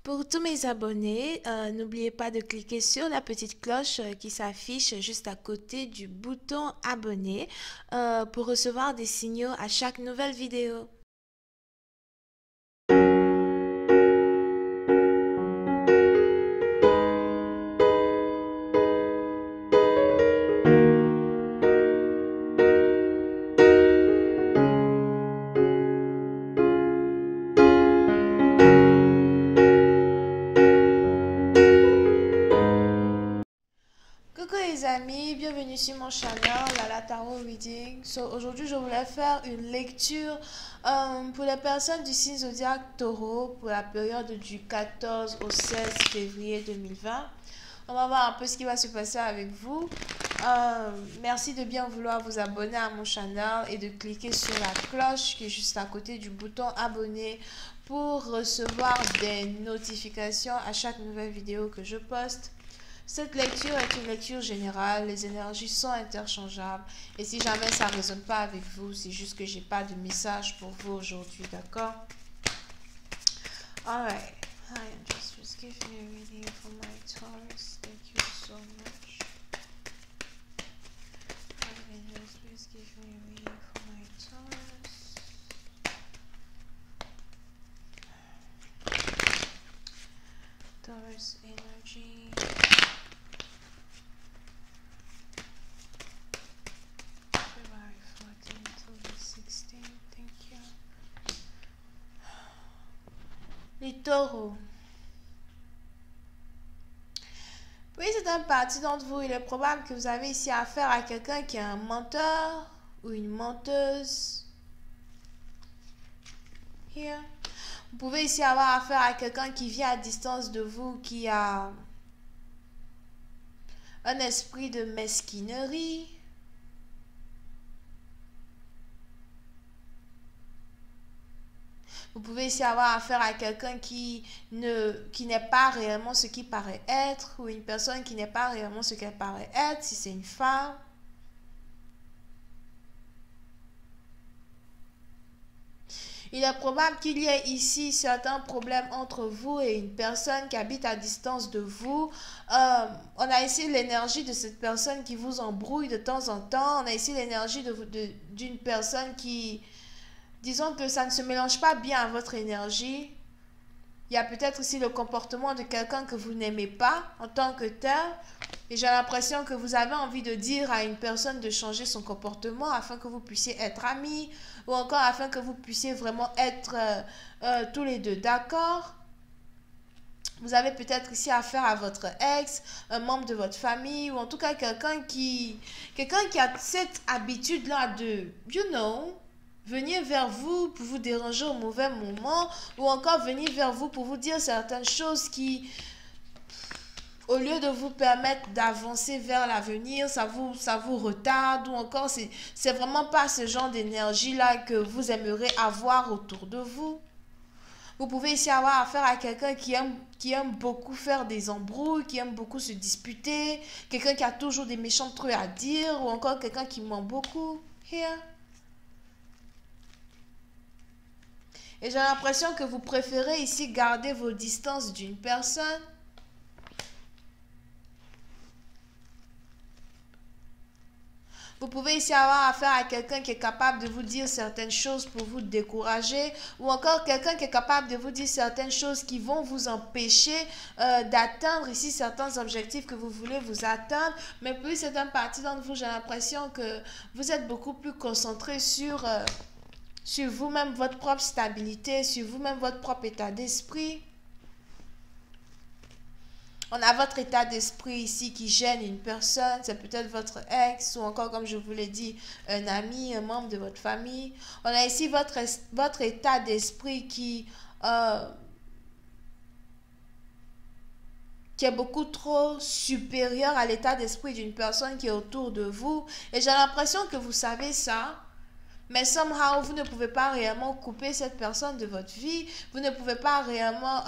Pour tous mes abonnés, n'oubliez pas de cliquer sur la petite cloche qui s'affiche juste à côté du bouton abonner pour recevoir des signaux à chaque nouvelle vidéo. Coucou les amis, bienvenue sur mon channel Lala Tarot Reading. Aujourd'hui je voulais faire une lecture pour les personnes du signe zodiaque Taureau pour la période du 14 au 16 février 2020. On va voir un peu ce qui va se passer avec vous. Merci de bien vouloir vous abonner à mon channel et de cliquer sur la cloche qui est juste à côté du bouton abonner pour recevoir des notifications à chaque nouvelle vidéo que je poste. Cette lecture est une lecture générale, les énergies sont interchangeables et si jamais ça ne résonne pas avec vous, c'est juste que j'ai pas de message pour vous aujourd'hui, d'accord? Alright, hi angels, just give me a reading for my Taurus, thank you so much. Hi angels, please give me a reading for my Taurus. Taurus energy. Les taureaux. Pour une certaine partie d'entre vous, il est probable que vous avez ici affaire à quelqu'un qui est un menteur ou une menteuse. Here. Vous pouvez ici avoir affaire à quelqu'un qui vit à distance de vous, qui a un esprit de mesquinerie. Vous pouvez ici avoir affaire à quelqu'un qui n'est pas réellement ce qu'il paraît être, ou une personne qui n'est pas réellement ce qu'elle paraît être, si c'est une femme. Il est probable qu'il y ait ici certains problèmes entre vous et une personne qui habite à distance de vous. On a ici l'énergie de cette personne qui vous embrouille de temps en temps. On a ici l'énergie d'une personne qui... Disons que ça ne se mélange pas bien à votre énergie. Il y a peut-être aussi le comportement de quelqu'un que vous n'aimez pas en tant que tel. Et j'ai l'impression que vous avez envie de dire à une personne de changer son comportement afin que vous puissiez être amis ou encore afin que vous puissiez vraiment être tous les deux d'accord. Vous avez peut-être ici affaire à votre ex, un membre de votre famille ou en tout cas quelqu'un qui a cette habitude-là de, venir vers vous pour vous déranger au mauvais moment ou encore venir vers vous pour vous dire certaines choses qui, au lieu de vous permettre d'avancer vers l'avenir, ça vous retarde ou encore c'est vraiment pas ce genre d'énergie-là que vous aimeriez avoir autour de vous. Vous pouvez ici avoir affaire à quelqu'un qui aime beaucoup faire des embrouilles, qui aime beaucoup se disputer, quelqu'un qui a toujours des méchants trucs à dire ou encore quelqu'un qui ment beaucoup. Here. Et j'ai l'impression que vous préférez ici garder vos distances d'une personne. Vous pouvez ici avoir affaire à quelqu'un qui est capable de vous dire certaines choses pour vous décourager ou encore quelqu'un qui est capable de vous dire certaines choses qui vont vous empêcher d'atteindre ici certains objectifs que vous voulez vous atteindre. Mais pour certaines parties d'entre vous, j'ai l'impression que vous êtes beaucoup plus concentré sur vous-même, votre propre stabilité, sur vous-même, votre propre état d'esprit. On a votre état d'esprit ici qui gêne une personne, c'est peut-être votre ex ou encore, comme je vous l'ai dit, un ami, un membre de votre famille. On a ici votre état d'esprit qui est beaucoup trop supérieur à l'état d'esprit d'une personne qui est autour de vous. Et j'ai l'impression que vous savez ça. Mais somehow, vous ne pouvez pas réellement couper cette personne de votre vie. Vous ne pouvez pas réellement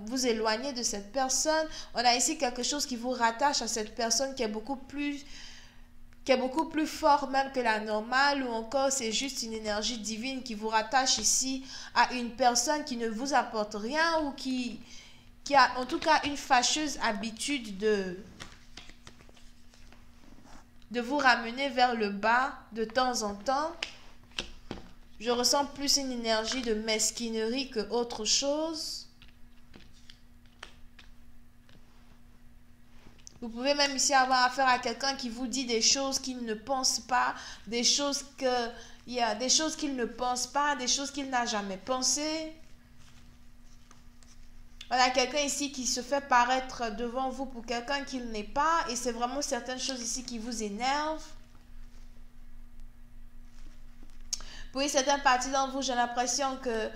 vous éloigner de cette personne. On a ici quelque chose qui vous rattache à cette personne qui est beaucoup plus fort même que la normale ou encore c'est juste une énergie divine qui vous rattache ici à une personne qui ne vous apporte rien ou qui qui a en tout cas une fâcheuse habitude de vous ramener vers le bas de temps en temps. Je ressens plus une énergie de mesquinerie que autre chose. Vous pouvez même ici avoir affaire à quelqu'un qui vous dit des choses qu'il ne pense pas, des choses qu'il ne pense pas, des choses qu'il n'a jamais pensées. Voilà quelqu'un ici qui se fait paraître devant vous pour quelqu'un qu'il n'est pas, et c'est vraiment certaines choses ici qui vous énervent. Pour certaines parties d'entre vous, j'ai l'impression que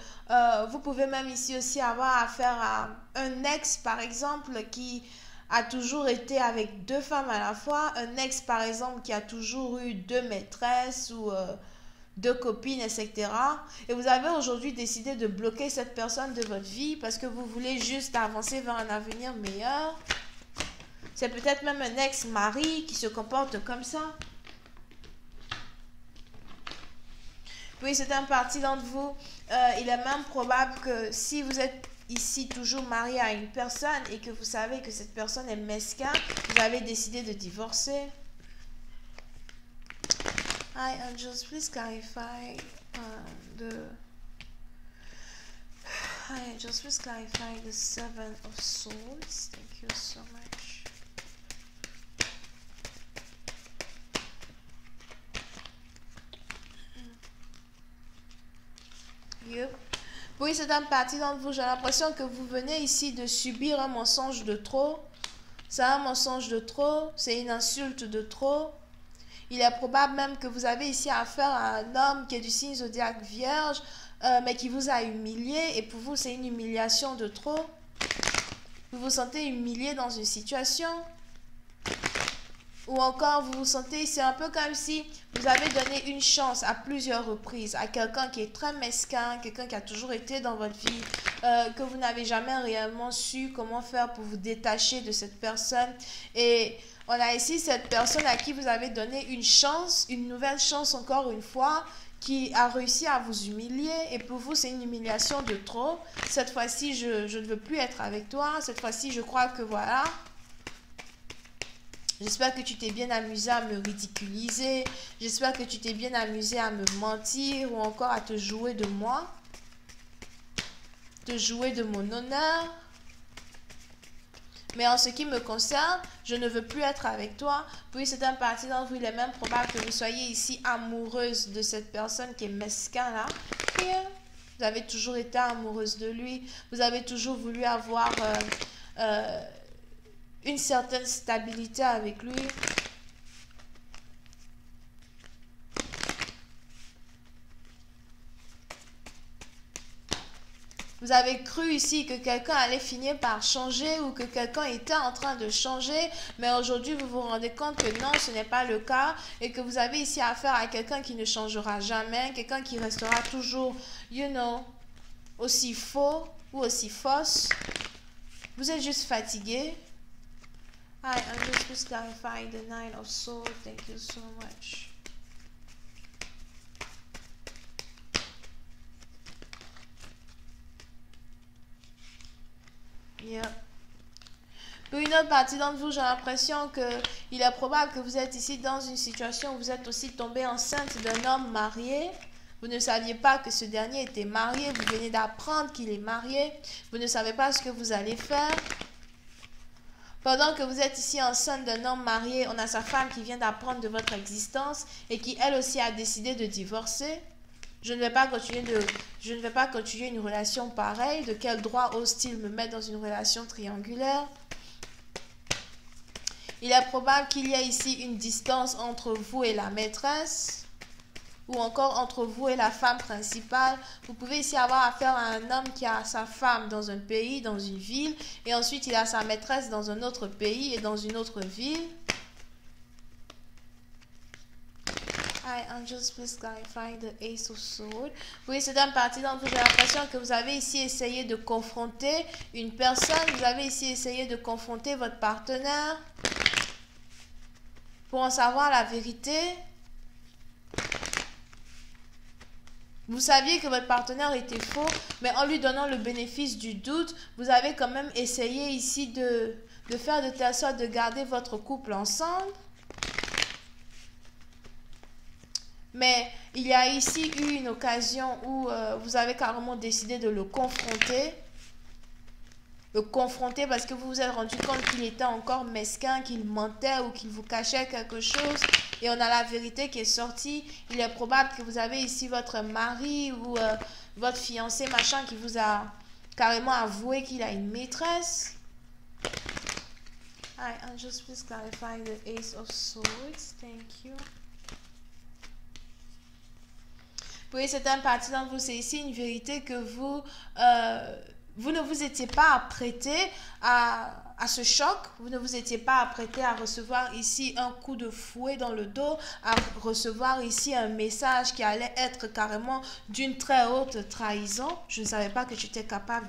vous pouvez même ici aussi avoir affaire à un ex, par exemple, qui a toujours été avec deux femmes à la fois. Un ex, par exemple, qui a toujours eu deux maîtresses ou deux copines, etc. Et vous avez aujourd'hui décidé de bloquer cette personne de votre vie parce que vous voulez juste avancer vers un avenir meilleur. C'est peut-être même un ex-mari qui se comporte comme ça. Oui, c'est un parti d'entre vous. Il est même probable que si vous êtes ici toujours marié à une personne et que vous savez que cette personne est mesquin, vous avez décidé de divorcer. Hi, angels, please clarify Hi, angels, please clarify the Seven of Swords. Thank you so much. Yep. Oui, c'est une partie d'entre vous. J'ai l'impression que vous venez ici de subir un mensonge de trop. C'est un mensonge de trop. C'est une insulte de trop. Il est probable même que vous avez ici affaire à un homme qui est du signe zodiaque vierge, mais qui vous a humilié. Et pour vous, c'est une humiliation de trop. Vous vous sentez humilié dans une situation. Ou encore, vous vous sentez, c'est un peu comme si vous avez donné une chance à plusieurs reprises à quelqu'un qui est très mesquin, quelqu'un qui a toujours été dans votre vie, que vous n'avez jamais réellement su comment faire pour vous détacher de cette personne. Et on a ici cette personne à qui vous avez donné une chance, une nouvelle chance encore une fois, qui a réussi à vous humilier. Et pour vous, c'est une humiliation de trop. Cette fois-ci, je ne veux plus être avec toi. Cette fois-ci, je crois que voilà. J'espère que tu t'es bien amusé à me ridiculiser. J'espère que tu t'es bien amusé à me mentir ou encore à te jouer de moi. Te jouer de mon honneur. Mais en ce qui me concerne, je ne veux plus être avec toi. Puis c'est un parti d'entre vous, il est même probable que vous soyez ici amoureuse de cette personne qui est mesquin là. Et, vous avez toujours été amoureuse de lui. Vous avez toujours voulu avoir une certaine stabilité avec lui. Vous avez cru ici que quelqu'un allait finir par changer ou que quelqu'un était en train de changer, mais aujourd'hui vous vous rendez compte que non, ce n'est pas le cas et que vous avez ici affaire à quelqu'un qui ne changera jamais, quelqu'un qui restera toujours, aussi faux ou aussi fausse. Vous êtes juste fatigué. Hi, I'm just clarifying the Nine of Swords. Thank you so much. Yeah. Pour une autre partie d'entre vous, j'ai l'impression qu'il est probable que vous êtes ici dans une situation où vous êtes aussi tombé enceinte d'un homme marié. Vous ne saviez pas que ce dernier était marié. Vous venez d'apprendre qu'il est marié. Vous ne savez pas ce que vous allez faire. Pendant que vous êtes ici enceinte d'un homme marié, on a sa femme qui vient d'apprendre de votre existence et qui elle aussi a décidé de divorcer. Je ne vais pas continuer une relation pareille. De quel droit ose-t-il me mettre dans une relation triangulaire? Il est probable qu'il y ait ici une distance entre vous et la maîtresse. Ou encore entre vous et la femme principale. Vous pouvez ici avoir affaire à un homme qui a sa femme dans un pays, dans une ville, et ensuite il a sa maîtresse dans un autre pays et dans une autre ville. Hi, angels, please clarify the Ace of Swords. Oui, c'est un parti dont j'ai l'impression que vous avez ici essayé de confronter une personne, vous avez ici essayé de confronter votre partenaire pour en savoir la vérité. Vous saviez que votre partenaire était faux, mais en lui donnant le bénéfice du doute, vous avez quand même essayé ici de faire de telle sorte de garder votre couple ensemble. Mais il y a ici eu une occasion où vous avez carrément décidé de le confronter. Le confronter parce que vous vous êtes rendu compte qu'il était encore mesquin, qu'il mentait ou qu'il vous cachait quelque chose. Et on a la vérité qui est sortie. Il est probable que vous avez ici votre mari ou votre fiancé, machin, qui vous a carrément avoué qu'il a une maîtresse. Hi, and just please clarify the Ace of Swords. Thank you. Pour certaines parties d'entre vous, c'est ici une vérité que vous ne vous étiez pas apprêté à ce choc, vous ne vous étiez pas apprêté à recevoir ici un coup de fouet dans le dos, à recevoir ici un message qui allait être carrément d'une très haute trahison. Je ne savais pas que tu étais capable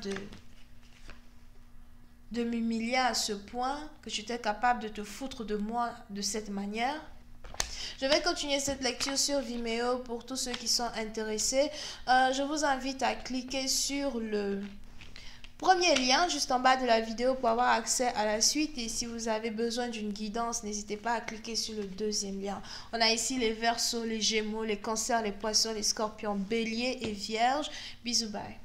de m'humilier à ce point, que tu étais capable de te foutre de moi de cette manière. Je vais continuer cette lecture sur Vimeo pour tous ceux qui sont intéressés. Je vous invite à cliquer sur le premier lien juste en bas de la vidéo pour avoir accès à la suite. Et si vous avez besoin d'une guidance, n'hésitez pas à cliquer sur le deuxième lien. On a ici les Verseaux, les Gémeaux, les Cancers, les Poissons, les Scorpions, Béliers et Vierges. Bisous, bye.